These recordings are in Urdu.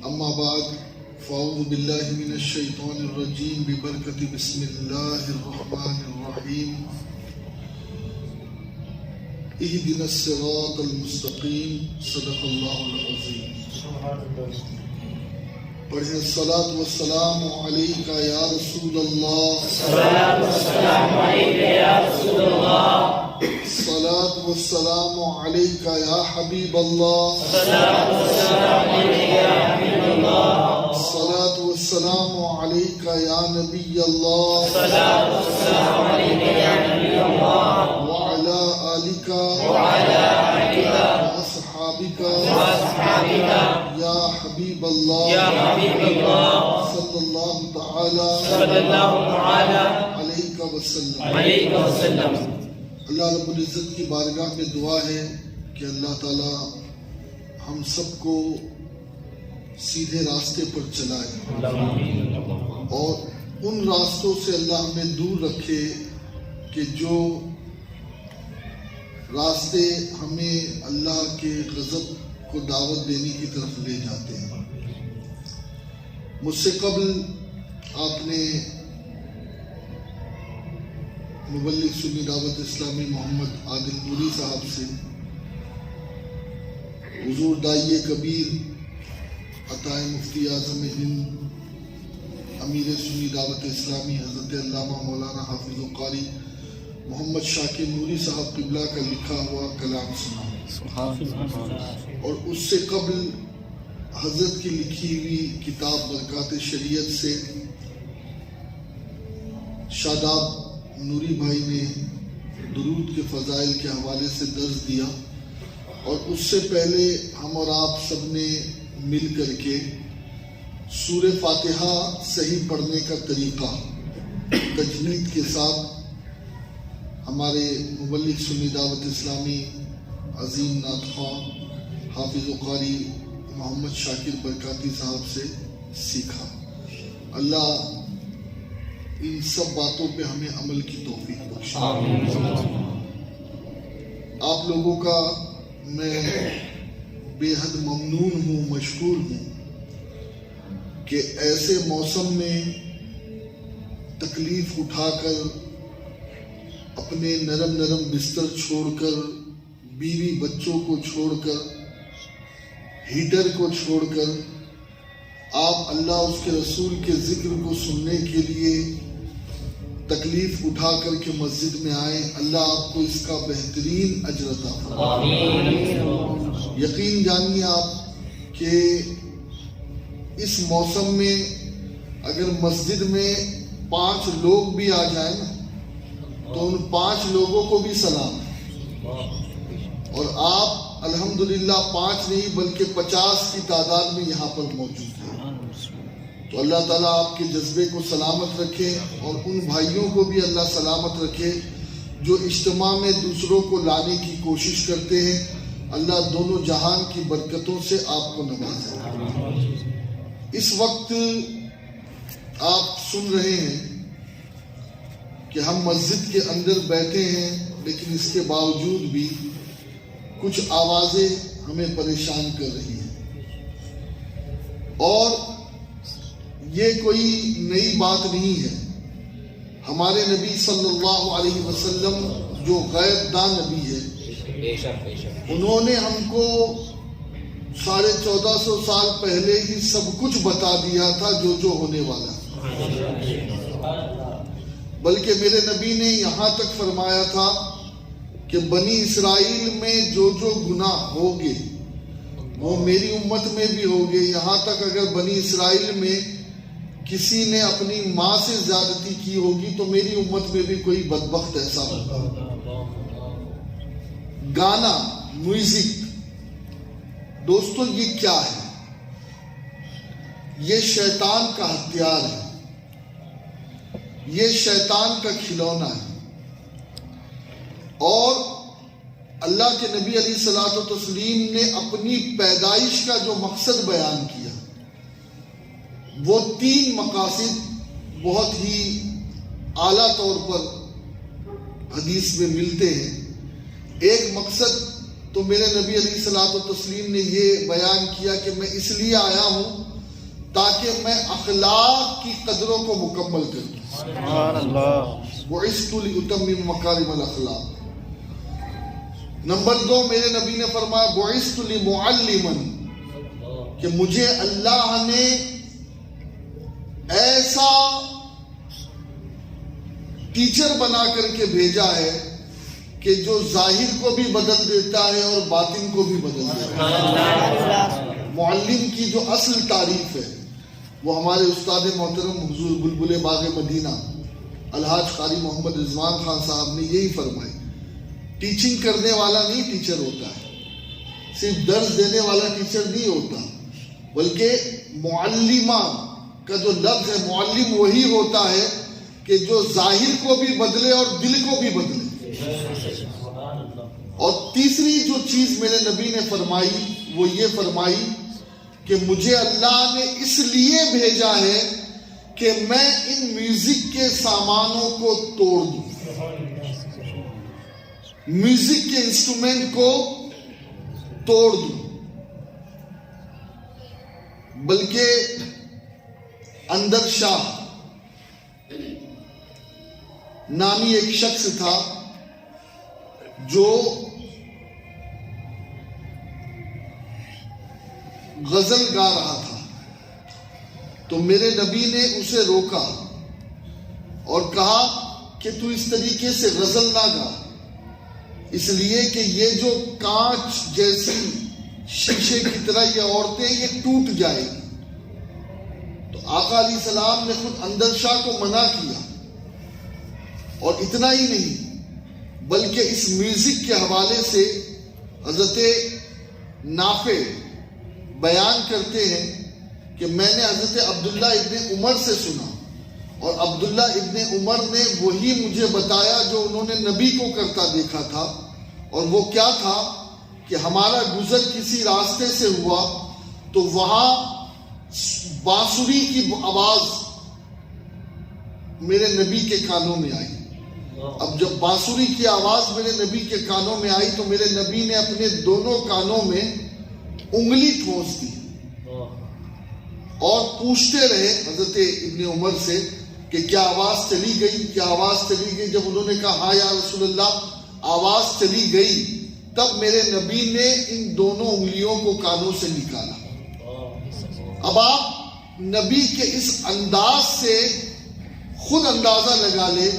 اما بعد فاعوذ باللہ من الشیطان الرجیم ببرکت بسم اللہ الرحمن الرحیم اہدنا الصراط المستقیم صدق اللہ العظیم. پڑھیں الصلاۃ والسلام علیک یا رسول اللہ، الصلاۃ والسلام علیک یا رسول اللہ، الصلاۃ والسلام علیک یا حبیب اللہ، الصلاۃ والسلام علیک یا حبیب اللہ، الصلاۃ والسلام علیک یا نبی اللہ، الصلاۃ والسلام علیک یا نبی اللہ، وعلی آلک وعلی آلک واصحابک واصحابک یا حبیب اللہ یا حبیب اللہ، صلی اللہ تعالی صلی اللہ تعالی علیہ وسلم. علیہ وسلم. اللہ رب العزت کی بارگاہ میں دعا ہے کہ اللہ تعالی ہم سب کو سیدھے راستے پر چلائے اور ان راستوں سے اللہ ہمیں دور رکھے کہ جو راستے ہمیں اللہ کے غضب کو دعوت دینے کی طرف لے جاتے ہیں. مجھ سے قبل آپ نے مبلغ سنی دعوت اسلامی محمد عادل نوری صاحب سے حضور داعیہ کبیر عطائے مفتی اعظم ہند امیر سنی دعوت اسلامی حضرت علامہ مولانا حافظ القاری محمد شاکر نوری صاحب قبلہ کا لکھا ہوا کلام سنا، اور اس سے قبل حضرت کی لکھی ہوئی کتاب برکات شریعت سے شاداب نوری بھائی نے درود کے فضائل کے حوالے سے درس دیا، اور اس سے پہلے ہم اور آپ سب نے مل کر کے سورہ فاتحہ صحیح پڑھنے کا طریقہ تجوید کے ساتھ ہمارے مبلغ سنی دعوت اسلامی عظیم نعت خواں حافظ قاری محمد شاکر برکاتی صاحب سے سیکھا. اللہ ان سب باتوں پہ ہمیں عمل کی توفیق بخشے. آپ لوگوں کا میں بے حد ممنون ہوں، مشکور ہوں کہ ایسے موسم میں تکلیف اٹھا کر اپنے نرم نرم بستر چھوڑ کر، بیوی بچوں کو چھوڑ کر، ہیٹر کو چھوڑ کر آپ اللہ اس کے رسول کے ذکر کو سننے کے لیے تکلیف اٹھا کر کے مسجد میں آئیں. اللہ آپ کو اس کا بہترین اجر عطا فرمائے. یقین جانیے آپ کہ اس موسم میں اگر مسجد میں 5 لوگ بھی آ جائیں نا تو ان 5 لوگوں کو بھی سلام ہے، اور آپ الحمدللہ 5 نہیں بلکہ 50 کی تعداد میں یہاں پر موجود ہیں. تو اللہ تعالیٰ آپ کے جذبے کو سلامت رکھے، اور ان بھائیوں کو بھی اللہ سلامت رکھے جو اجتماع میں دوسروں کو لانے کی کوشش کرتے ہیں. اللہ دونوں جہان کی برکتوں سے آپ کو نوازے. اس وقت آپ سن رہے ہیں کہ ہم مسجد کے اندر بیٹھے ہیں، لیکن اس کے باوجود بھی کچھ آوازیں ہمیں پریشان کر رہی ہیں، اور یہ کوئی نئی بات نہیں ہے. ہمارے نبی صلی اللہ علیہ وسلم جو غیب داں نبی ہے، انہوں نے ہم کو 1450 سال پہلے ہی سب کچھ بتا دیا تھا جو ہونے والا. بلکہ میرے نبی نے یہاں تک فرمایا تھا کہ بنی اسرائیل میں جو گناہ ہوگے وہ میری امت میں بھی ہوگے. یہاں تک اگر بنی اسرائیل میں کسی نے اپنی ماں سے زیادتی کی ہوگی تو میری امت میں بھی کوئی بدبخت ایسا ہوگا. گانا، میوزک، دوستو یہ کیا ہے؟ یہ شیطان کا ہتھیار ہے، یہ شیطان کا کھلونا ہے. اور اللہ کے نبی علیہ الصلوۃ والتسلیم نے اپنی پیدائش کا جو مقصد بیان کیا، وہ 3 مقاصد بہت ہی اعلیٰ طور پر حدیث میں ملتے ہیں. ایک مقصد تو میرے نبی علیہ الصلوۃ والتسلیم نے یہ بیان کیا کہ میں اس لیے آیا ہوں تاکہ میں اخلاق کی قدروں کو مکمل کر دوں. سبحان اللہ. بعثت لأتمم مکارم الاخلاق. نمبر 2 میرے نبی نے فرمایا بعثت لمعلما، کہ مجھے اللہ نے ایسا ٹیچر بنا کر کے بھیجا ہے کہ جو ظاہر کو بھی بدل دیتا ہے اور باطن کو بھی بدل دیتا ہے. معلم کی جو اصل تعریف ہے وہ ہمارے استاد محترم حضور بلبل باغ مدینہ الحاج قاری محمد رضوان خان صاحب نے یہی فرمائی. ٹیچنگ کرنے والا نہیں ٹیچر ہوتا ہے، صرف درس دینے والا ٹیچر نہیں ہوتا، بلکہ معلمہ کا جو لفظ ہے معلم وہی ہوتا ہے کہ جو ظاہر کو بھی بدلے اور دل کو بھی بدلے. اور تیسری جو چیز میرے نبی نے فرمائی وہ یہ فرمائی کہ مجھے اللہ نے اس لیے بھیجا ہے کہ میں ان میوزک کے سامانوں کو توڑ دوں، میوزک کے انسٹرومنٹ کو توڑ دوں. بلکہ اندر شاہ نامی ایک شخص تھا جو غزل گا رہا تھا، تو میرے نبی نے اسے روکا اور کہا کہ تو اس طریقے سے غزل نہ گا، اس لیے کہ یہ جو کانچ جیسی شیشے کی طرح یہ عورتیں یہ ٹوٹ جائے گی. تو آقا علیہ السلام نے خود اندر شاہ کو منع کیا. اور اتنا ہی نہیں بلکہ اس میوزک کے حوالے سے حضرت نافع بیان کرتے ہیں کہ میں نے حضرت عبداللہ ابن عمر سے سنا، اور عبداللہ ابن عمر نے وہی مجھے بتایا جو انہوں نے نبی کو کرتا دیکھا تھا. اور وہ کیا تھا کہ ہمارا گزر کسی راستے سے ہوا تو وہاں بانسری کی آواز میرے نبی کے کانوں میں آئی. اب جب بانسری کی آواز میرے نبی کے کانوں میں آئی تو میرے نبی نے اپنے دونوں کانوں میں انگلی ٹھونس دی اور پوچھتے رہے حضرت ابن عمر سے کہ کیا آواز چلی گئی، کیا آواز چلی گئی. جب انہوں نے کہا ہاں یا رسول اللہ آواز چلی گئی، تب میرے نبی نے ان دونوں انگلیوں کو کانوں سے نکالا. اب آپ نبی کے اس انداز سے خود اندازہ لگا لے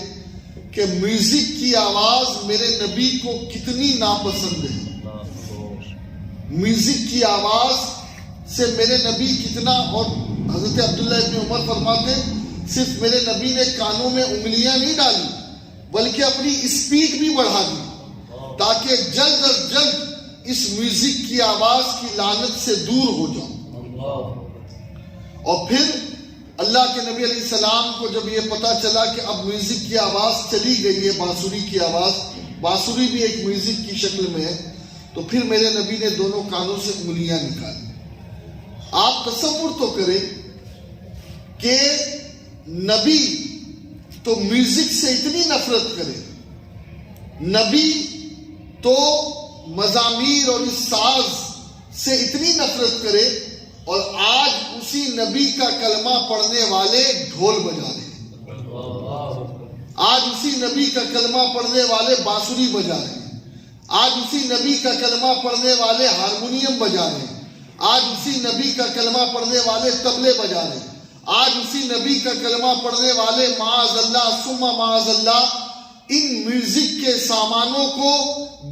کہ میوزک کی آواز میرے نبی کو کتنی ناپسند ہے. میوزک کی آواز سے میرے نبی کتنا، اور حضرت عبداللہ ابن عمر فرماتے صرف میرے نبی نے کانوں میں انگلیاں نہیں ڈالی بلکہ اپنی اسپیڈ بھی بڑھا دی تاکہ جلد از جلد اس میوزک کی آواز کی لعنت سے دور ہو جاؤں. اور پھر اللہ کے نبی علیہ السلام کو جب یہ پتا چلا کہ اب میوزک کی آواز چلی گئی ہے، بانسری کی آواز، بانسری بھی ایک میوزک کی شکل میں ہے، تو پھر میرے نبی نے دونوں کانوں سے انگلیاں نکالی. آپ تصور تو کریں کہ نبی تو میوزک سے اتنی نفرت کرے، نبی تو مزامیر اور اس ساز سے اتنی نفرت کرے، اور آج اسی نبی کا کلمہ پڑھنے والے ڈھول بجا رہے ہیں، آج اسی نبی کا کلمہ پڑھنے والے بانسری بجا رہے ہیں، آج اسی نبی کا کلمہ پڑھنے والے ہارمونیم بجا رہے ہیں، آج اسی نبی کا کلمہ پڑھنے والے طبلے بجا رہے ہیں، آج اسی نبی کا کلمہ پڑھنے والے معاذ اللہ ثم معاذ اللہ ان میوزک کے سامانوں کو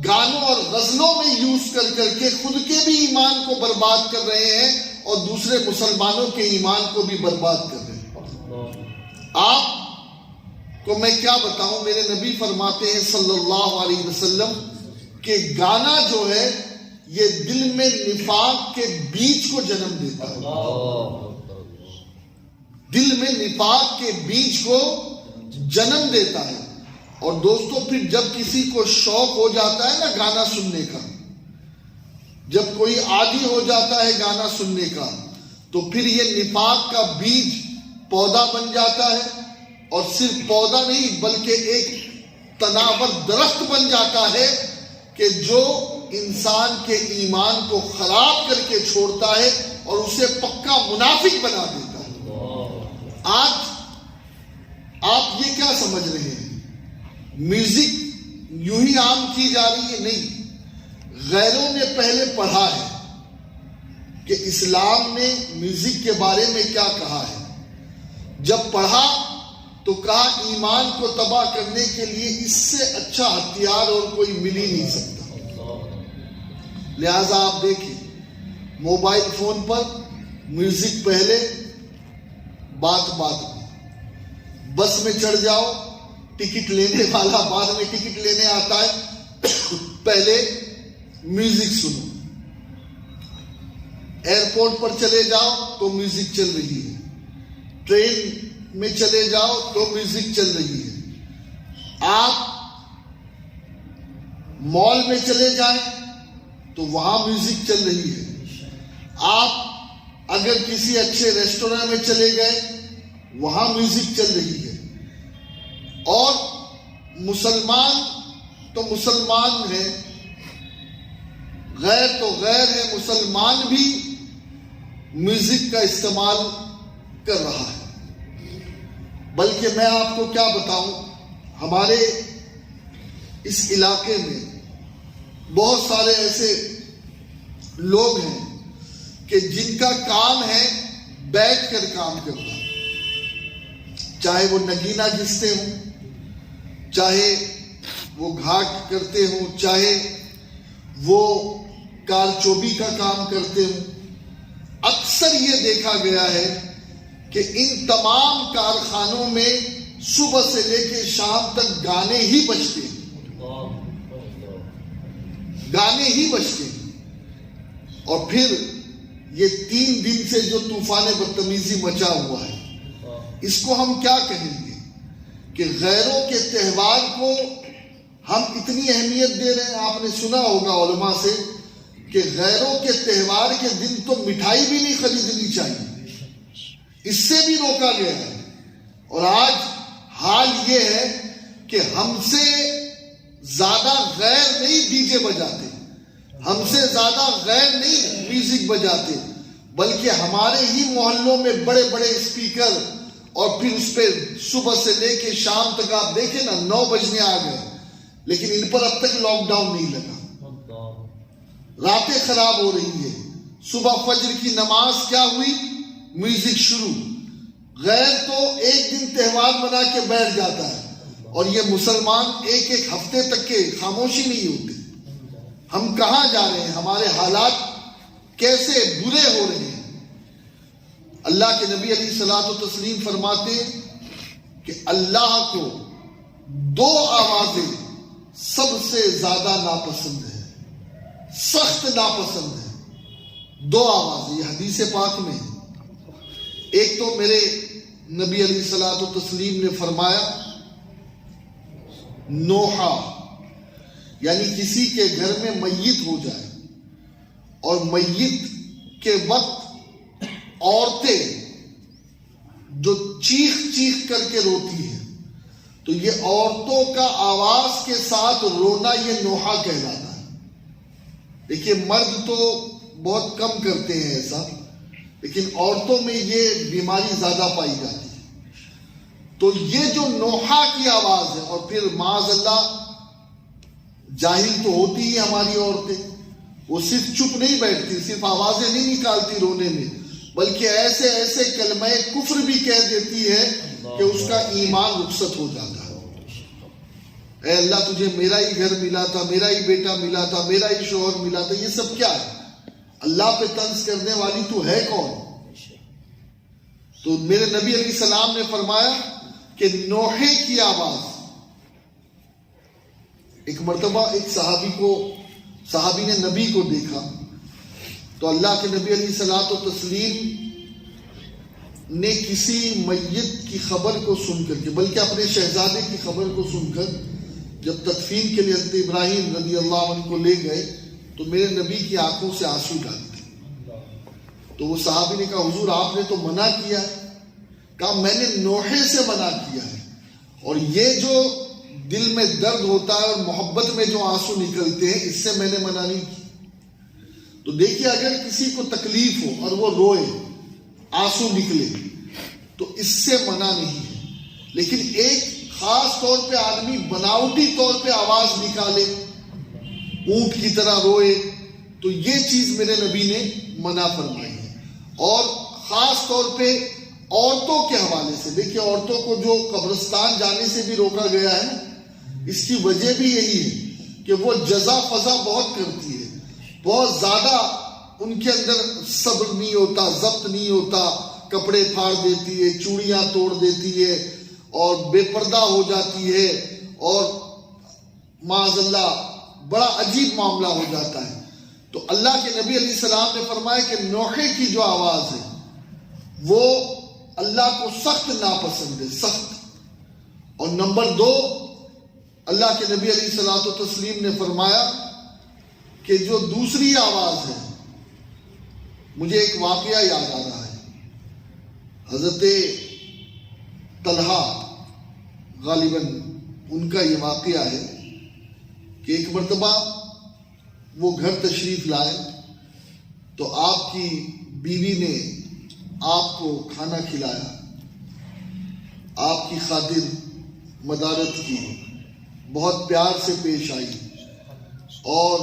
گانوں اور غزلوں میں یوز کر کر کے خود کے بھی ایمان کو برباد کر رہے ہیں اور دوسرے مسلمانوں کے ایمان کو بھی برباد کر رہے ہیں. آپ کو میں کیا بتاؤں، میرے نبی فرماتے ہیں صلی اللہ علیہ وسلم کہ گانا جو ہے یہ دل میں نفاق کے بیج کو جنم دیتا ہے، دل میں نفاق کے بیج کو جنم دیتا ہے. اور دوستو پھر جب کسی کو شوق ہو جاتا ہے نا گانا سننے کا، جب کوئی عادی ہو جاتا ہے گانا سننے کا، تو پھر یہ نفاق کا بیج پودا بن جاتا ہے، اور صرف پودا نہیں بلکہ ایک تناور درخت بن جاتا ہے کہ جو انسان کے ایمان کو خراب کر کے چھوڑتا ہے اور اسے پکا منافق بنا دیتا ہے۔ آج آپ یہ کیا سمجھ رہے ہیں؟ میوزک یوں ہی عام کی جا رہی ہے؟ نہیں، غیروں نے پہلے پڑھا ہے کہ اسلام نے میوزک کے بارے میں کیا کہا ہے۔ جب پڑھا تو کہا ایمان کو تباہ کرنے کے لیے اس سے اچھا ہتھیار اور کوئی مل ہی نہیں سکتا۔ لہذا آپ دیکھیں، موبائل فون پر میوزک پہلے، بات میں بس میں چڑھ جاؤ، ٹکٹ لینے والا بعد میں ٹکٹ لینے آتا ہے، پہلے میوزک سنو۔ ایئرپورٹ پر چلے جاؤ تو میوزک چل رہی ہے، ٹرین میں چلے جاؤ تو میوزک چل رہی ہے، آپ مال میں چلے جائیں تو وہاں میوزک چل رہی ہے، آپ اگر کسی اچھے ریسٹورینٹ میں چلے گئے وہاں میوزک چل رہی ہے۔ اور مسلمان تو مسلمان ہے، غیر تو غیر ہے، مسلمان بھی میوزک کا استعمال کر رہا ہے۔ بلکہ میں آپ کو کیا بتاؤں، ہمارے اس علاقے میں بہت سارے ایسے لوگ ہیں کہ جن کا کام ہے بیٹھ کر کام کرنا، چاہے وہ نگینہ گھستے ہوں، چاہے وہ گھاٹ کرتے ہوں، چاہے وہ کارچوبی کا کام کرتے ہوں۔ اکثر یہ دیکھا گیا ہے کہ ان تمام کارخانوں میں صبح سے لے کے شام تک گانے ہی بجتے ہیں، گانے ہی بجتے ہیں۔ اور پھر یہ 3 دن سے جو طوفان بدتمیزی مچا ہوا ہے، اس کو ہم کیا کہیں گے کہ غیروں کے تہوار کو ہم اتنی اہمیت دے رہے ہیں۔ آپ نے سنا ہوگا علماء سے کہ غیروں کے تہوار کے دن تو مٹھائی بھی نہیں خریدنی چاہیے، اس سے بھی روکا گیا ہے۔ اور آج حال یہ ہے کہ ہم سے زیادہ غیر نہیں ڈی جے بجاتے، ہم سے زیادہ غیر نہیں میوزک بجاتے، بلکہ ہمارے ہی محلوں میں بڑے بڑے اسپیکر، اور پھر اس پہ صبح سے لے کے شام تک آپ دیکھیں نا 9 بجنے آ گئے، لیکن ان پر اب تک لاک ڈاؤن نہیں لگا۔ راتیں خراب ہو رہی ہے، صبح فجر کی نماز کیا ہوئی، میوزک شروع۔ غیر تو ایک دن تہوار منا کے بیٹھ جاتا ہے، اور یہ مسلمان ایک ہفتے تک کے خاموشی نہیں ہوتے۔ ہم کہاں جا رہے ہیں؟ ہمارے حالات کیسے برے ہو رہے ہیں۔ اللہ کے نبی علیہ الصلوۃ والتسلیم فرماتے کہ اللہ کو 2 آوازیں سب سے زیادہ ناپسند ہے، سخت ناپسند ہے۔ 2 آوازیں، یہ حدیث پاک میں ہے۔ ایک تو میرے نبی علیہ الصلوۃ والتسلیم نے فرمایا نوحہ، یعنی کسی کے گھر میں میت ہو جائے اور میت کے وقت عورتیں جو چیخ چیخ کر کے روتی ہیں، تو یہ عورتوں کا آواز کے ساتھ رونا یہ نوحہ کہلاتا ہے۔ دیکھیے مرد تو بہت کم کرتے ہیں ایسا، لیکن عورتوں میں یہ بیماری زیادہ پائی جاتی ہے۔ تو یہ جو نوحہ کی آواز ہے، اور پھر معاذ اللہ جاہل تو ہوتی ہی ہماری عورتیں، وہ صرف چپ نہیں بیٹھتی، صرف آوازیں نہیں نکالتی رونے میں، بلکہ ایسے ایسے کلمہ کفر بھی کہہ دیتی ہے کہ اس کا ایمان رخصت ہو جاتا ہے۔ اے اللہ تجھے میرا ہی گھر ملا تھا، میرا ہی بیٹا ملا تھا، میرا ہی شوہر ملا تھا، یہ سب کیا ہے؟ اللہ پہ طنز کرنے والی تو ہے کون؟ تو میرے نبی علیہ السلام نے فرمایا کہ نوحے کی آواز۔ ایک مرتبہ ایک صحابی نے نبی کو دیکھا، تو اللہ کے نبی علیہ الصلوۃ والتسلیم نے کسی میت کی خبر کو سن کر کے، بلکہ اپنے شہزادے کی خبر کو سن کر جب تدفین کے لیے حضرت ابراہیم رضی اللہ عنہ کو لے گئے تو میرے نبی کی آنکھوں سے آنسو ڈالتے۔ تو وہ صحابی نے کہا حضور آپ نے تو منع کیا ہے۔ کہا میں نے نوحے سے منع کیا ہے، اور یہ جو دل میں درد ہوتا ہے اور محبت میں جو آنسو نکلتے ہیں، اس سے میں نے منع نہیں کی۔ تو دیکھیے اگر کسی کو تکلیف ہو اور وہ روئے، آنسو نکلے، تو اس سے منع نہیں ہے، لیکن ایک خاص طور پہ آدمی بناوٹی طور پہ آواز نکالے، اونٹ کی طرح روئے، تو یہ چیز میرے نبی نے منع فرمائی ہے۔ اور خاص طور پہ عورتوں کے حوالے سے دیکھیے، عورتوں کو جو قبرستان جانے سے بھی روکا گیا ہے، اس کی وجہ بھی یہی ہے کہ وہ جزا فضا بہت کرتی ہے، بہت زیادہ ان کے اندر صبر نہیں ہوتا، ضبط نہیں ہوتا، کپڑے پھاڑ دیتی ہے، چوڑیاں توڑ دیتی ہے اور بے پردہ ہو جاتی ہے، اور معاذ اللہ بڑا عجیب معاملہ ہو جاتا ہے۔ تو اللہ کے نبی علیہ السلام نے فرمایا کہ نوحے کی جو آواز ہے وہ اللہ کو سخت ناپسند ہے، سخت۔ اور نمبر 2، اللہ کے نبی علیہ الصلوۃ والتسلیم نے فرمایا کہ جو دوسری آواز ہے، مجھے ایک واقعہ یاد آ رہا ہے، حضرت طلحہ غالباً ان کا یہ واقعہ ہے کہ ایک مرتبہ وہ گھر تشریف لائے تو آپ کی بیوی نے آپ کو کھانا کھلایا، آپ کی خاطر مدارت کی، بہت پیار سے پیش آئی، اور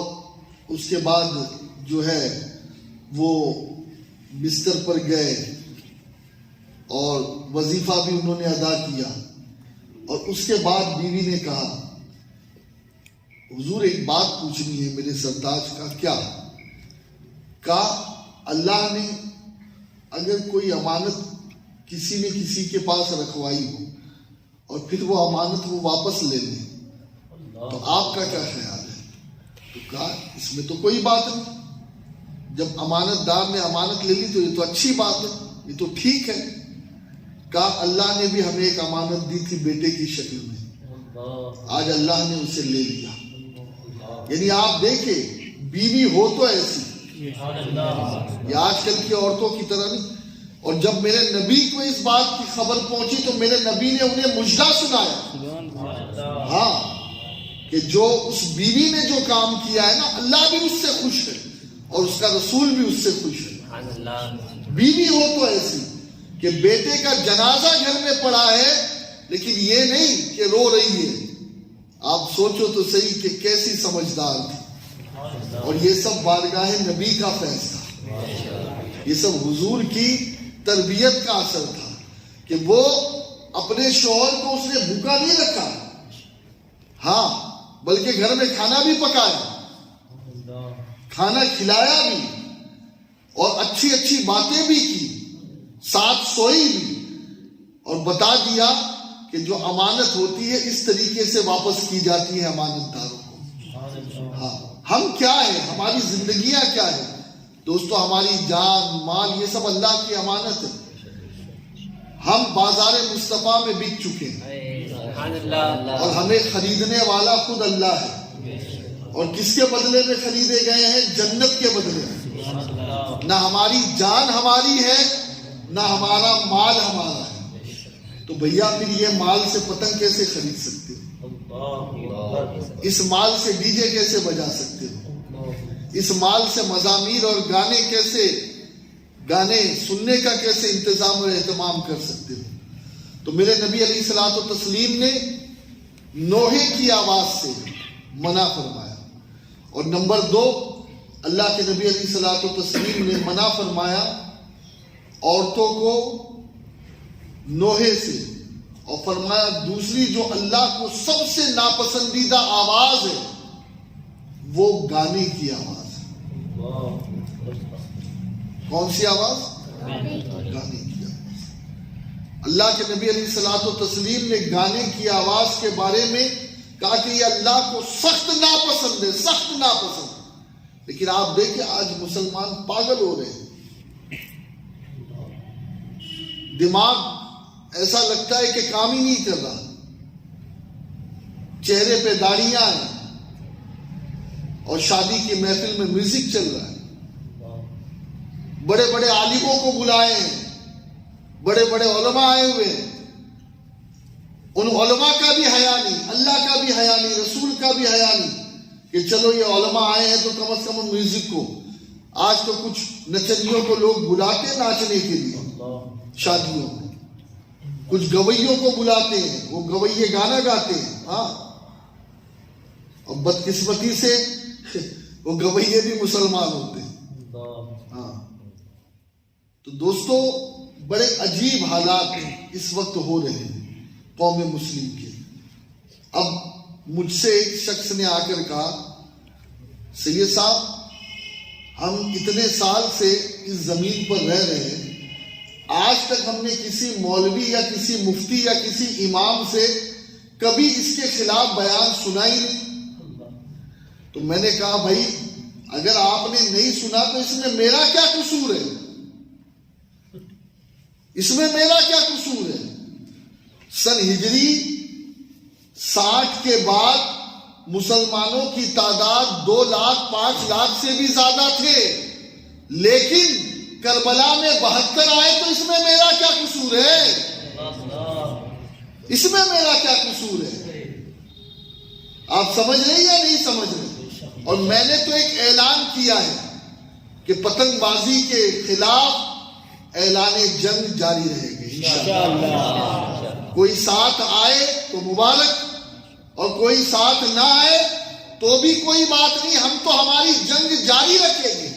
اس کے بعد جو ہے وہ بستر پر گئے اور وظیفہ بھی انہوں نے ادا کیا، اور اس کے بعد بیوی نے کہا، حضور ایک بات پوچھنی ہے میرے سرتاج کا۔ کیا؟ کہا اللہ نے اگر کوئی امانت کسی نے کسی کے پاس رکھوائی ہو اور پھر وہ امانت وہ واپس لے لے تو آپ کا کیا خیال ہے؟ تو کہا اس میں تو کوئی بات نہیں، جب امانت دار نے امانت لے لی تو یہ تو اچھی بات ہے، یہ تو ٹھیک ہے۔ کہا اللہ نے بھی ہمیں ایک امانت دی تھی بیٹے کی شکل میں، آج اللہ نے اسے لے لیا۔ یعنی آپ دیکھیں بیوی ہو تو ایسی، یہ آج کل کی عورتوں کی طرح نہیں۔ اور جب میرے نبی کو اس بات کی خبر پہنچی تو میرے نبی نے انہیں مجدہ سنایا، ہاں، کہ جو اس بیوی نے جو کام کیا ہے نا، اللہ بھی اس سے خوش ہے اور اس کا رسول بھی اس سے خوش ہے۔ بیوی ہو تو ایسی کہ بیٹے کا جنازہ گھر میں پڑا ہے لیکن یہ نہیں کہ رو رہی ہے، آپ سوچو تو صحیح کہ کیسی سمجھدار تھی۔ اور یہ سب بارگاہ نبی کا فیصلہ، یہ سب حضور کی تربیت کا اثر تھا کہ وہ اپنے شوہر کو اس نے بھوکا نہیں رکھا، ہاں بلکہ گھر میں کھانا بھی پکایا، کھانا کھلایا بھی، اور اچھی اچھی باتیں بھی کی، ساتھ سوئی بھی، اور بتا دیا کہ جو امانت ہوتی ہے اس طریقے سے واپس کی جاتی ہے امانت داروں کو۔ ہاں، ہم کیا ہیں، ہماری زندگیاں کیا ہیں دوستو، ہماری جان مال یہ سب اللہ کی امانت ہے۔ ہم بازار مصطفیٰ میں بک چکے ہیں اور ہمیں خریدنے والا خود اللہ ہے، اور کس کے بدلے میں خریدے گئے ہیں؟ جنت کے بدلے میں۔ نہ ہماری جان ہماری ہے نہ ہمارا مال ہمارا ہے، تو بھیا پھر یہ مال سے پتنگ کیسے خرید سکتے ہو؟ اس مال سے ڈی جے کیسے بجا سکتے ہو؟ اس مال سے مزامیر اور گانے سننے کا کیسے انتظام اور اہتمام کر سکتے ہو؟ تو میرے نبی علیہ الصلوۃ والتسلیم نے نوحے کی آواز سے منع فرمایا۔ اور نمبر 2، اللہ کے نبی علیہ الصلوۃ والتسلیم نے منع فرمایا عورتوں کو نوحے سے، اور فرمایا دوسری جو اللہ کو سب سے ناپسندیدہ آواز ہے وہ گانے کی آواز ہے۔ کون سی آواز؟ گانے کی آواز۔ اللہ کے نبی علیہ الصلوۃ والتسلیم نے گانے کی آواز کے بارے میں کہا کہ یہ اللہ کو سخت ناپسند ہے، سخت ناپسند۔ لیکن آپ دیکھیں آج مسلمان پاگل ہو رہے ہیں، دماغ ایسا لگتا ہے کہ کام ہی نہیں کر رہا، چہرے پہ داڑھیاں ہیں اور شادی کی محفل میں میوزک چل رہا ہے، بڑے بڑے عالموں کو بلائے ہیں، بڑے بڑے علماء آئے ہوئے ہیں، ان علماء کا بھی حیا نہیں، اللہ کا بھی حیا نہیں، رسول کا بھی حیا نہیں کہ چلو یہ علماء آئے ہیں تو کم از کم میوزک کو، آج تو کچھ نچنیوں کو لوگ بلاتے ہیں ناچنے کے لیے شادیوں میں، کچھ گویوں کو بلاتے ہیں، وہ گویے گانا گاتے ہیں، ہاں، اور بدقسمتی سے وہ گویے بھی مسلمان ہوتے ہیں، ہاں۔ تو دوستو بڑے عجیب حالات اس وقت ہو رہے ہیں قوم مسلم کے۔ اب مجھ سے ایک شخص نے آ کر کہا، سید صاحب ہم اتنے سال سے اس زمین پر رہ رہے ہیں، آج تک ہم نے کسی مولوی یا کسی مفتی یا کسی امام سے کبھی اس کے خلاف بیان سنا ہی نہیں۔ تو میں نے کہا بھائی اگر آپ نے نہیں سنا تو اس میں میرا کیا قصور ہے؟ اس میں میرا کیا قصور ہے؟ سن ہجری 60 کے بعد مسلمانوں کی تعداد 2 لاکھ 5 لاکھ سے بھی زیادہ تھے، لیکن کربلا میں 72 آئے، تو اس میں میرا کیا قصور ہے؟ اس میں میرا کیا قصور ہے؟ آپ سمجھ رہے یا نہیں سمجھ رہے؟ اور میں نے تو ایک اعلان کیا ہے کہ پتنگ بازی کے خلاف اعلان جنگ جاری رہے گی انشاءاللہ۔ کوئی ساتھ آئے تو مبارک، اور کوئی ساتھ نہ آئے تو بھی کوئی بات نہیں، ہم تو ہماری جنگ جاری رکھیں گے۔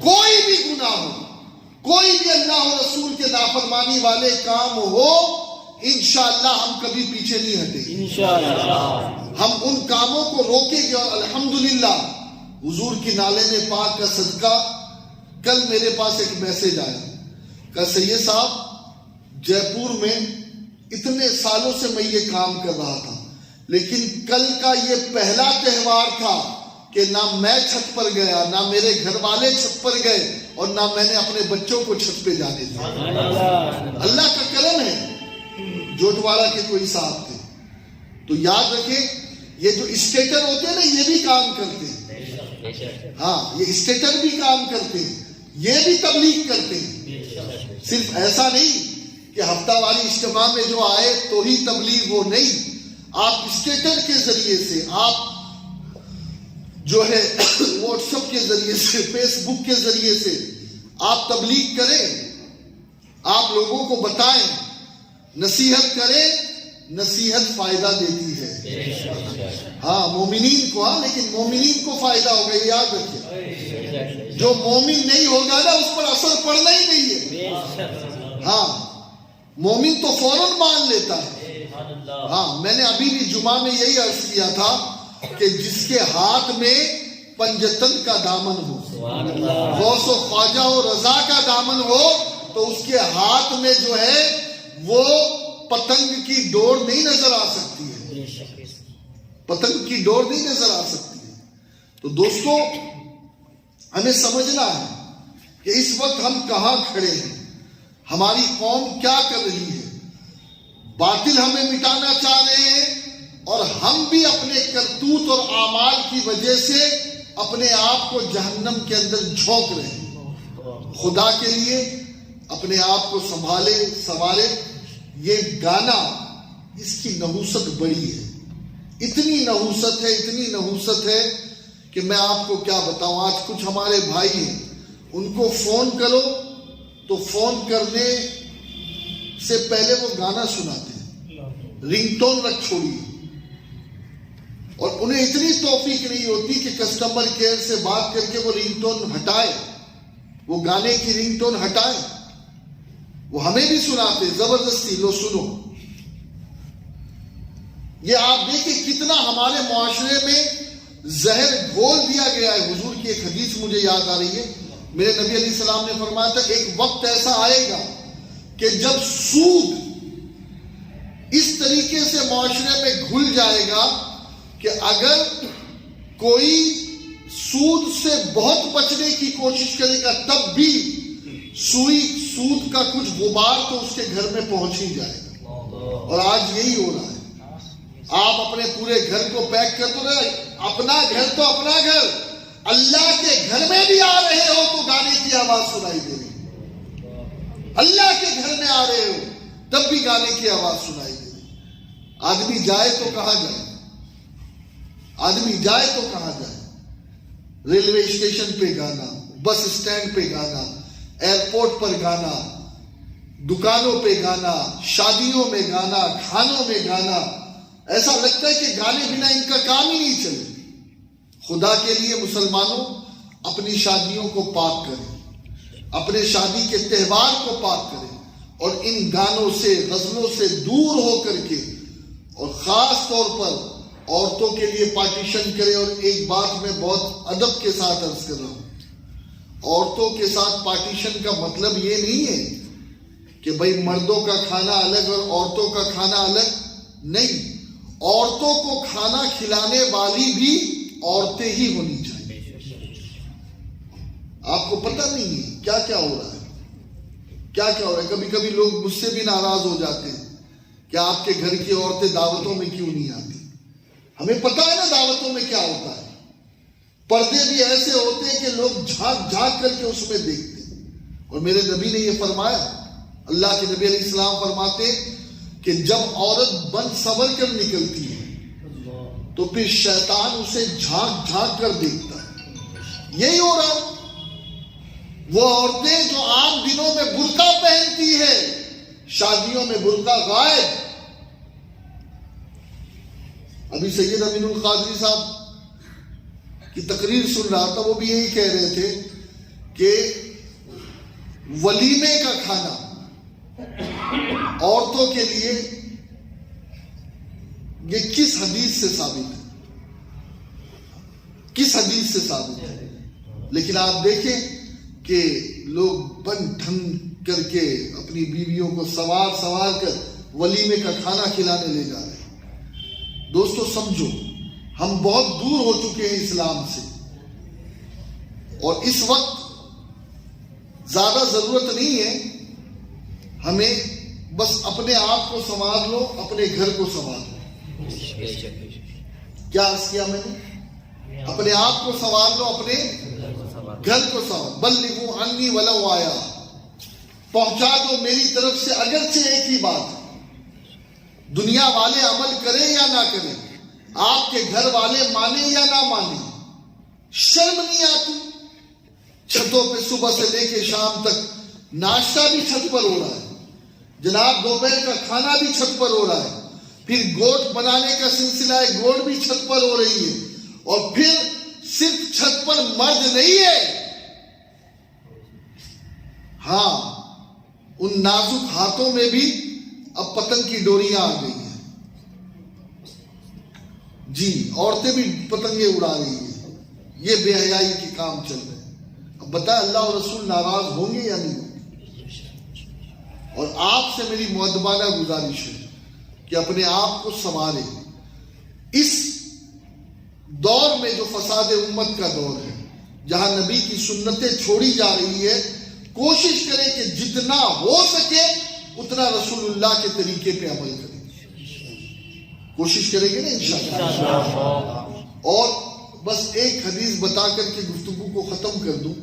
کوئی بھی گناہ ہو، کوئی بھی اللہ و رسول کے نافرمانی والے کام ہو، انشاءاللہ ہم کبھی پیچھے نہیں ہٹیں گے انشاءاللہ۔ ہم ان کاموں کو روکیں گے، اور الحمدللہ حضور کی نالے پاک کا صدقہ کل میرے پاس ایک میسج آیا کہ سید صاحب جے پور میں اتنے سالوں سے میں یہ کام کر رہا تھا، لیکن کل کا یہ پہلا تہوار تھا کہ نہ میں چھت پر گیا، نہ میرے گھر والے چھت پر گئے، اور نہ میں نے اپنے بچوں کو چھت پہ جانے دیا۔ اللہ کا کرم ہے، جوٹواڑا کے کوئی صاحب تھے۔ تو یاد رکھیں یہ جو اسٹیٹر ہوتے ہیں نا، یہ بھی کام کرتے ہیں، ہاں یہ اسٹیٹر بھی کام کرتے ہیں، یہ بھی تبلیغ کرتے ہیں۔ صرف ایسا نہیں کہ ہفتہ واری اجتماع میں جو آئے تو ہی تبلیغ، وہ نہیں، آپ اسٹیٹر کے ذریعے سے، آپ جو ہے واٹس ایپ کے ذریعے سے، فیس بک کے ذریعے سے آپ تبلیغ کریں، آپ لوگوں کو بتائیں، نصیحت کریں، نصیحت فائدہ دیتی ہے، ہاں مومنین کو، ہاں لیکن مومنین کو فائدہ ہوگا، یہ یاد رکھیں۔ جو مومن نہیں ہوگا نا اس پر اثر پڑنا ہی نہیں ہے، ہاں مومن تو فوراً مان لیتا ہے۔ ہاں میں نے ابھی بھی جمعہ میں یہی عرض کیا تھا کہ جس کے ہاتھ میں پنجتن کا دامن ہو، غوث و خواجہ و رضا کا دامن ہو، تو اس کے ہاتھ میں جو ہے وہ پتنگ کی ڈور نہیں نظر آ سکتی ہے، پتنگ کی ڈور نہیں نظر آ سکتی ہے۔ تو دوستو ہمیں سمجھنا ہے کہ اس وقت ہم کہاں کھڑے ہیں، ہماری قوم کیا کر رہی ہے۔ باطل ہمیں مٹانا چاہ رہے ہیں، اور ہم بھی اپنے کرتوت اور اعمال کی وجہ سے اپنے آپ کو جہنم کے اندر جھونک رہے ہیں۔ خدا کے لیے اپنے آپ کو سنبھالے سنوارے۔ یہ گانا، اس کی نحوست بڑی ہے، اتنی نحوست ہے، اتنی نحوست ہے کہ میں آپ کو کیا بتاؤں۔ آج کچھ ہمارے بھائی ہیں، ان کو فون کرو تو فون کرنے سے پہلے وہ گانا سناتے ہیں، رنگ ٹون رکھ چھوڑیے، اور انہیں اتنی توفیق نہیں ہوتی کہ کسٹمر کیئر سے بات کر کے وہ رنگ ٹون ہٹائے، وہ گانے کی رنگ ٹون ہٹائے۔ وہ ہمیں بھی سناتے زبردستی، لو سنو۔ یہ آپ دیکھیں کتنا ہمارے معاشرے میں زہر گھول دیا گیا ہے۔ حضور کی ایک حدیث مجھے یاد آ رہی ہے، میرے نبی علیہ السلام نے فرمایا تھا ایک وقت ایسا آئے گا کہ جب سود اس طریقے سے معاشرے میں گھل جائے گا کہ اگر کوئی سود سے بہت بچنے کی کوشش کرے گا تب بھی سود کا کچھ غبار تو اس کے گھر میں پہنچ ہی جائے گا۔ اور آج یہی ہو رہا ہے، آپ اپنے پورے گھر کو پیک کر دو رہے، اپنا گھر تو اپنا گھر، اللہ کے گھر میں بھی آ رہے ہو تو گانے کی آواز سنائی دے رہی، اللہ کے گھر میں آ رہے ہو تب بھی گانے کی آواز سنائی دے رہی۔ آدمی جائے تو کہاں جائے؟ آدمی جائے تو کہاں جائے؟ ریلوے اسٹیشن پہ گانا، بس اسٹینڈ پہ گانا، ایئرپورٹ پر گانا، دکانوں پہ گانا، شادیوں میں گانا، کھانوں میں گانا. ایسا لگتا ہے کہ گانے بنا ان کا کام ہی نہیں چلے. خدا کے لیے مسلمانوں اپنی شادیوں کو پاک کریں، اپنے شادی کے تہوار کو پاک کریں، اور ان گانوں سے، غزلوں سے دور ہو کر کے، اور خاص طور پر عورتوں کے لیے پارٹیشن کریں. اور ایک بات میں بہت ادب کے ساتھ عرض کر رہا ہوں، عورتوں کے ساتھ پارٹیشن کا مطلب یہ نہیں ہے کہ بھئی مردوں کا کھانا الگ اور عورتوں کا کھانا الگ. نہیں، عورتوں کو کھانا کھلانے والی بھی عورتیں ہی ہونی چاہیے. آپ کو پتہ نہیں ہے کیا کیا ہو رہا ہے، کیا کیا ہو رہا ہے. کبھی کبھی لوگ مجھ سے بھی ناراض ہو جاتے ہیں کہ آپ کے گھر کی عورتیں دعوتوں میں کیوں نہیں آتی. ہمیں پتہ ہے نا دعوتوں میں کیا ہوتا ہے. پردے بھی ایسے ہوتے ہیں کہ لوگ جھانک جھانک کر کے اس میں دیکھتے ہیں. اور میرے نبی نے یہ فرمایا، اللہ کے نبی علیہ السلام فرماتے کہ جب عورت بن سنور کر نکلتی ہے تو پھر شیطان اسے جھانک جھانک کر دیکھتا ہے. یہی ہو رہا ہے. وہ عورتیں جو عام دنوں میں برقع پہنتی ہے، شادیوں میں برقع غائب. ابھی سید امین القادری صاحب کی تقریر سن رہا تھا، وہ بھی یہی کہہ رہے تھے کہ ولیمے کا کھانا عورتوں کے لیے یہ کس حدیث سے ثابت ہے، کس حدیث سے ثابت ہے. لیکن آپ دیکھیں کہ لوگ بن ٹھن کر کے اپنی بیویوں کو سوار سوار کر ولیمے کا کھانا کھلانے لے جا رہے ہیں. دوستو سمجھو، ہم بہت دور ہو چکے ہیں اسلام سے، اور اس وقت زیادہ ضرورت نہیں ہے. ہمیں بس اپنے آپ کو سنبھال لو، اپنے گھر کو سنبھال لو. کیا عرض کیا میں نے؟ اپنے آپ کو سنبھال لو، اپنے گھر کو سنبھال. بلغوا عنی ولو آیا، پہنچا دو میری طرف سے اگرچہ ایک ہی بات. دنیا والے عمل کریں یا نہ کریں، آپ کے گھر والے مانیں یا نہ مانیں، شرم نہیں آتی؟ چھتوں پہ صبح سے لے کے شام تک ناشتہ بھی چھت پر ہو رہا ہے، جناب دوپہر کا کھانا بھی چھت پر ہو رہا ہے، پھر گوشت بنانے کا سلسلہ ہے، گوشت بھی چھت پر ہو رہی ہے. اور پھر صرف چھت پر مرد نہیں ہے، ہاں ان نازک ہاتھوں میں بھی اب پتنگ کی ڈوریاں آ گئی ہیں. جی، عورتیں بھی پتنگیں اڑا رہی ہیں. یہ بے حیائی کے کام چل رہے ہیں. اب بتا اللہ اور رسول ناراض ہوں گے یا نہیں ہوں گے؟ اور آپ سے میری مؤدبانہ گزارش ہے کہ اپنے آپ کو سنبھالیں. اس دور میں جو فساد امت کا دور ہے، جہاں نبی کی سنتیں چھوڑی جا رہی ہے، کوشش کریں کہ جتنا ہو سکے اتنا رسول اللہ کے طریقے پہ عمل کریں. کوشش کریں گے نا انشاءاللہ. اور بس ایک حدیث بتا کر کے گفتگو کو ختم کر دوں.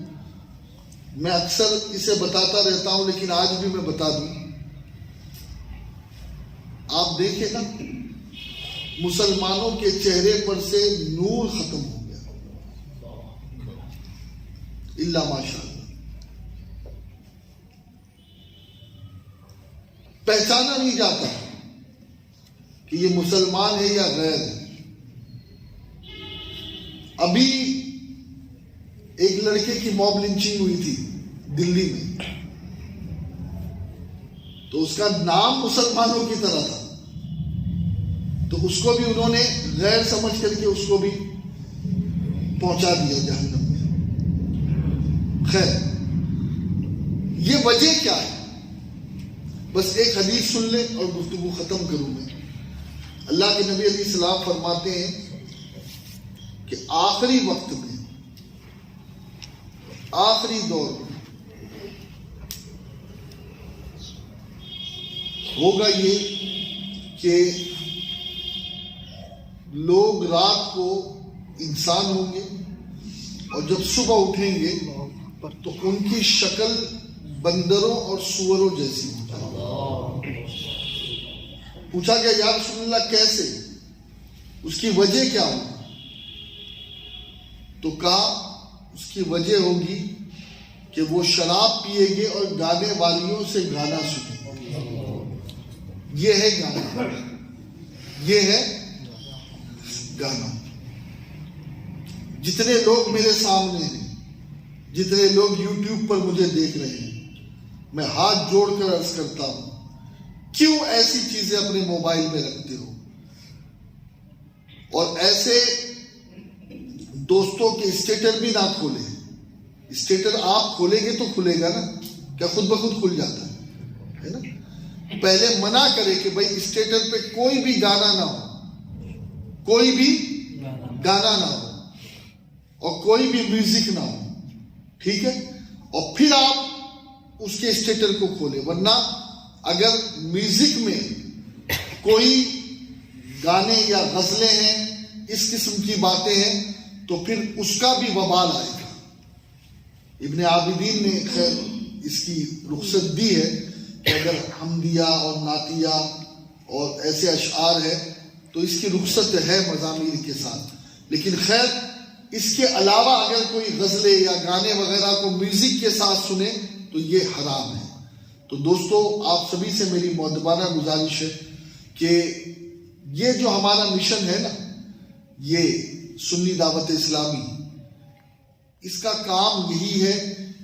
میں اکثر اسے بتاتا رہتا ہوں لیکن آج بھی میں بتا دوں. آپ دیکھیں نا، مسلمانوں کے چہرے پر سے نور ختم ہو گیا، الا ماشاءاللہ. پہچانا نہیں جاتا کہ یہ مسلمان ہے یا غیر ہے. ابھی ایک لڑکے کی موب لنچنگ ہوئی تھی دلی میں، تو اس کا نام مسلمانوں کی طرح تھا، تو اس کو بھی انہوں نے غیر سمجھ کر کے اس کو بھی پہنچا دیا جہنم میں. خیر، یہ وجہ کیا ہے؟ بس ایک حدیث سن لیں اور گفتگو ختم کروں میں. اللہ کے نبی علیہ السلام فرماتے ہیں کہ آخری وقت میں، آخری دور میں ہوگا یہ کہ لوگ رات کو انسان ہوں گے اور جب صبح اٹھیں گے تو ان کی شکل بندروں اور سوروں جیسی ہوگی. پوچھا گیا یا رسول اللہ کیسے، اس کی وجہ کیا ہوگی؟ تو کہا اس کی وجہ ہوگی کہ وہ شراب پیے گے اور گانے والیوں سے گانا سنیں گے. یہ ہے گانا، یہ ہے گانا. جتنے لوگ میرے سامنے ہیں، جتنے لوگ یوٹیوب پر مجھے دیکھ رہے ہیں، میں ہاتھ جوڑ کر عرض کرتا ہوں، کیوں ایسی چیزیں اپنے موبائل میں رکھتے ہو؟ اور ایسے دوستوں کے اسٹیٹر بھی نہ کھولیں. اسٹیٹر آپ کھولیں گے تو کھلے گا نا، کیا خود بخود کھل جاتا ہے نا؟ پہلے منع کرے کہ بھائی اسٹیٹر پہ کوئی بھی گانا نہ ہو، کوئی بھی گانا نہ ہو اور کوئی بھی میوزک نہ ہو، ٹھیک ہے؟ اور پھر آپ اس کے اسٹیٹر کو کھولیں. ورنہ اگر میوزک میں کوئی گانے یا غزلیں ہیں، اس قسم کی باتیں ہیں، تو پھر اس کا بھی وبال آئے گا. ابن عابدین نے خیر اس کی رخصت دی ہے کہ اگر حمدیہ اور نعتیہ اور ایسے اشعار ہے تو اس کی رخصت ہے مزامیر کے ساتھ. لیکن خیر اس کے علاوہ اگر کوئی غزلیں یا گانے وغیرہ کو میوزک کے ساتھ سنے تو یہ حرام ہے. تو دوستو، آپ سبھی سے میری مؤدبانہ گزارش ہے کہ یہ جو ہمارا مشن ہے نا، یہ سنی دعوت اسلامی، اس کا کام یہی ہے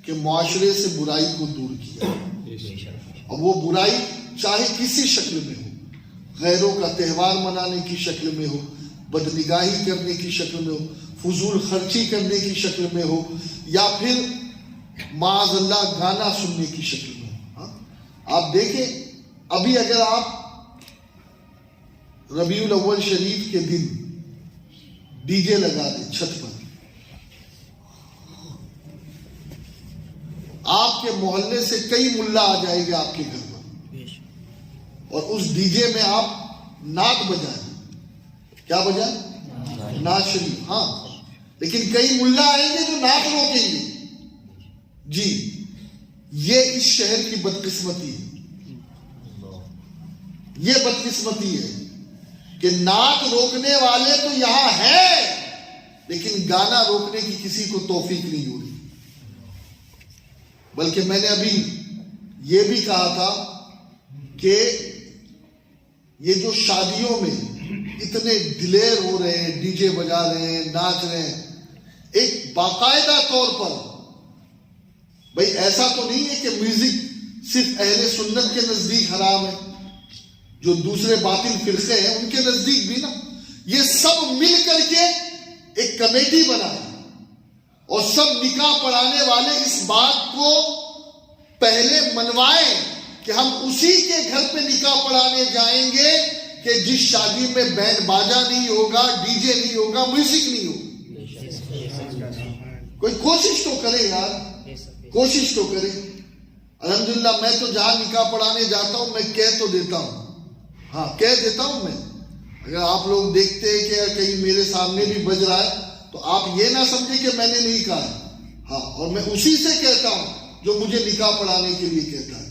کہ معاشرے سے برائی کو دور کیا. اور وہ برائی چاہے کسی شکل میں ہو، غیروں کا تہوار منانے کی شکل میں ہو، بدنگاہی کرنے کی شکل میں ہو، فضول خرچی کرنے کی شکل میں ہو، یا پھر معاذ اللہ گانا سننے کی شکل میں ہو. آپ دیکھیں، ابھی اگر آپ ربیع الاول شریف کے دن ڈی جے لگا دیں چھت پر، آپ کے محلے سے کئی ملا آ جائے گا آپ کے گھر پر، اور اس ڈی جے میں آپ نعت بجائیں. کیا بجائیں؟ نعت شریف. ہاں، لیکن کئی ملا آئیں گے جو نعت روکیں گے. جی، یہ اس شہر کی بدقسمتی ہے. یہ بدقسمتی ہے کہ نعت روکنے والے تو یہاں ہیں، لیکن گانا روکنے کی کسی کو توفیق نہیں ہو رہی. بلکہ میں نے ابھی یہ بھی کہا تھا کہ یہ جو شادیوں میں اتنے دلیر ہو رہے ہیں، ڈی جے بجا رہے ہیں، ناچ رہے ہیں، ایک باقاعدہ طور پر، بھئی ایسا تو نہیں ہے کہ میوزک صرف اہل سنت کے نزدیک حرام ہے، جو دوسرے باطل فرقے ہیں ان کے نزدیک بھی نا. یہ سب مل کر کے ایک کمیٹی بنائے اور سب نکاح پڑھانے والے اس بات کو پہلے منوائیں کہ ہم اسی کے گھر پہ نکاح پڑھانے جائیں گے کہ جس شادی میں بینڈ باجا نہیں ہوگا، ڈی جے نہیں ہوگا، میوزک نہیں ہوگا. کوئی کوشش تو کرے یار، کوشش تو کرے. الحمدللہ میں تو جہاں نکاح پڑھانے جاتا ہوں میں کہہ تو دیتا ہوں، ہاں کہہ دیتا ہوں میں. اگر آپ لوگ دیکھتے ہیں کہ کہیں میرے سامنے بھی بج رہا ہے تو آپ یہ نہ سمجھیں کہ میں نے نہیں کہا. ہاں، اور میں اسی سے کہتا ہوں جو مجھے نکاح پڑھانے کے لیے کہتا ہے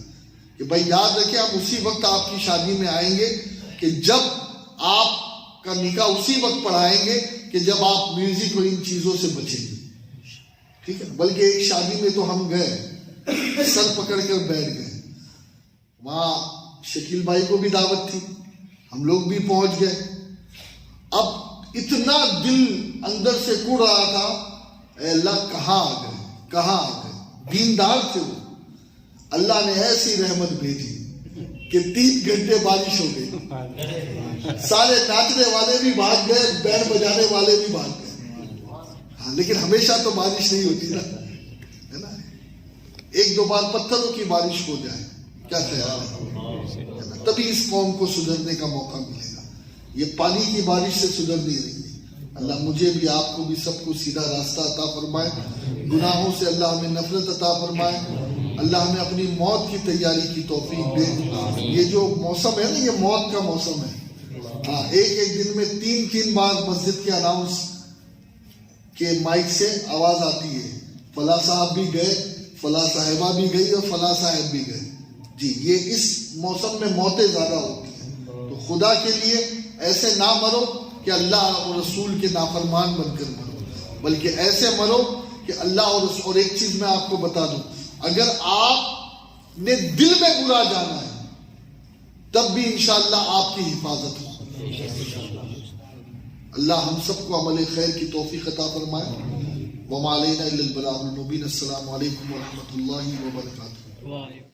کہ بھائی یاد رکھیں ہم اسی وقت آپ کی شادی میں آئیں گے کہ جب آپ کا نکاح اسی وقت پڑھائیں گے کہ جب آپ میوزک اور ان چیزوں سے بچیں گے. ٹھیک ہے؟ بلکہ ایک شادی میں تو ہم گئے، سر پکڑ کر بیٹھ گئے. وہاں شکیل بھائی کو بھی دعوت تھی، ہم لوگ بھی پہنچ گئے. اب اتنا دل اندر سے کڑ رہا تھا، اے اللہ کہاں آ گئے، کہاں آ گئے. دیندار تھے وہ. اللہ نے ایسی رحمت بھیجی کہ 3 گھنٹے بارش ہو گئی. سارے ناچنے والے بھی بھاگ گئے، بینڈ بجانے والے بھی بھاگ گئے. ہاں، لیکن ہمیشہ تو بارش نہیں ہوتی نا، ہے نا. 1-2 بار پتھروں کی بارش ہو جائے، کیا خیال ہے؟ تبھی اس قوم کو سدھرنے کا موقع ملے گا. یہ پانی کی بارش سے سدھر نہیں رہی. اللہ مجھے بھی، آپ کو بھی، سب کو سیدھا راستہ عطا فرمائے. گناہوں سے اللہ ہمیں نفرت عطا فرمائے. اللہ ہمیں اپنی موت کی تیاری کی توفیق دے. یہ جو موسم ہے نا، یہ موت کا موسم ہے. ہاں، ایک دن میں 3 بار مسجد کے اناؤنس کے مائک سے آواز آتی ہے، فلاں صاحب بھی گئے، فلاں صاحبہ بھی گئی اور فلاں صاحب بھی گئے. جی، یہ اس موسم میں موتیں زیادہ ہوتی ہیں. تو خدا کے لیے ایسے نہ مرو کہ اللہ اور رسول کے نافرمان بن کر مرو، بلکہ ایسے مرو کہ اللہ اور ایک چیز میں آپ کو بتا دوں، اگر آپ نے دل میں برا جانا ہے تب بھی انشاءاللہ آپ کی حفاظت ہو۔ اللہ ہم سب کو عمل خیر کی توفیق عطا فرمائے۔ وما علینا الا البلاغ المبین۔ السلام علیکم ورحمۃ اللہ وبرکاتہ۔